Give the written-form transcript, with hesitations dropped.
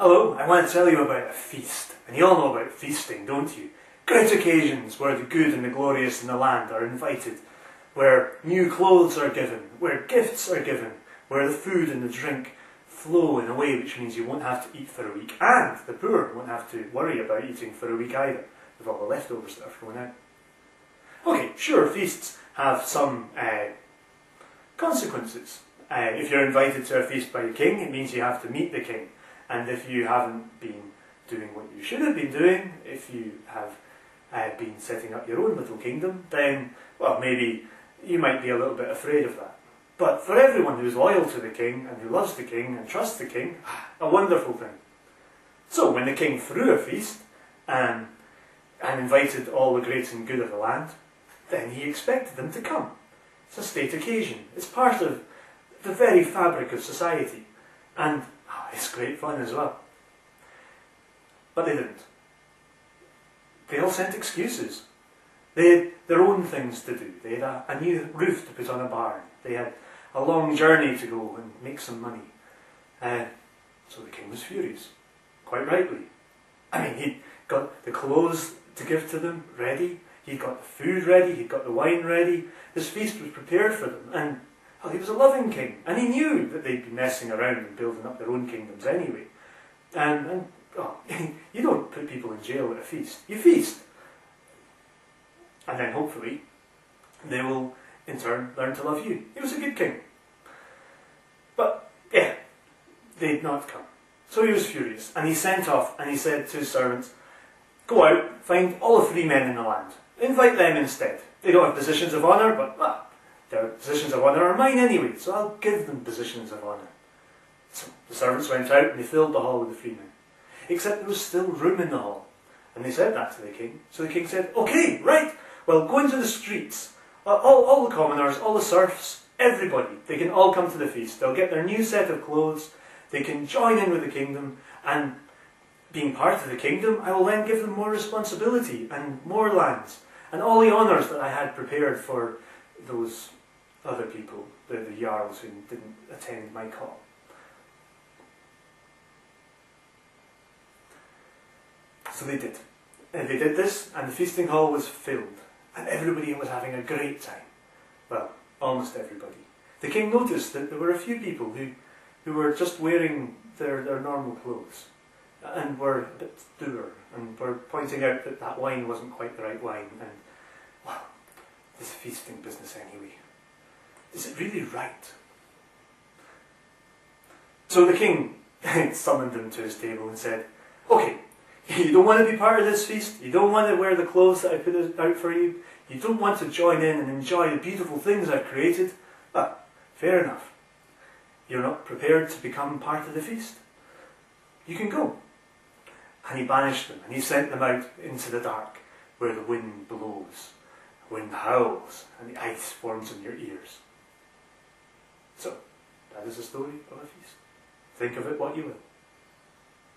Hello, I want to tell you about a feast. And you all know about feasting, don't you? Great occasions where the good and the glorious in the land are invited, where new clothes are given, where gifts are given, where the food and the drink flow in a way which means you won't have to eat for a week, and the poor won't have to worry about eating for a week either, with all the leftovers that are thrown out. Okay, sure, feasts have some consequences. If you're invited to a feast by the king, it means you have to meet the king. And if you haven't been doing what you should have been doing, if you have been setting up your own little kingdom, then, well, maybe you might be a little bit afraid of that. But for everyone who's loyal to the king and who loves the king and trusts the king, a wonderful thing. So when the king threw a feast and invited all the great and good of the land, then he expected them to come. It's a state occasion. It's part of the very fabric of society. And it's great fun as well. But they didn't. They all sent excuses. They had their own things to do. They had a new roof to put on a barn. They had a long journey to go and make some money. So the king was furious. Quite rightly. I mean, he'd got the clothes to give to them ready. He'd got the food ready. He'd got the wine ready. This feast was prepared for them. And well, he was a loving king, and he knew that they'd be messing around and building up their own kingdoms anyway. And oh, you don't put people in jail at a feast. You feast. And then hopefully they will in turn learn to love you. He was a good king. But yeah, they'd not come. So he was furious, and he sent off and he said to his servants, "Go out, find all the free men in the land. Invite them instead. They don't have positions of honour, but well, their positions of honour are mine anyway, so I'll give them positions of honour." So the servants went out and they filled the hall with the free men. Except there was still room in the hall. And they said that to the king. So the king said, "Okay, right, well, go into the streets. All the commoners, all the serfs, everybody, they can all come to the feast. They'll get their new set of clothes. They can join in with the kingdom. And being part of the kingdom, I will then give them more responsibility and more lands. And all the honours that I had prepared for those other people, the jarls who didn't attend my call." So they did. And they did this, and the feasting hall was filled, and everybody was having a great time. Well, almost everybody. The king noticed that there were a few people who were just wearing their normal clothes, and were a bit dour, and were pointing out that that wine wasn't quite the right wine, and, well, this feasting business anyway. Is it really right? So the king summoned them to his table and said, "Okay, you don't want to be part of this feast, you don't want to wear the clothes that I put out for you, you don't want to join in and enjoy the beautiful things I've created, but fair enough. You're not prepared to become part of the feast. You can go." And he banished them, and he sent them out into the dark, where the wind blows, the wind howls, and the ice forms in your ears. So, that is the story of a feast. Think of it what you will.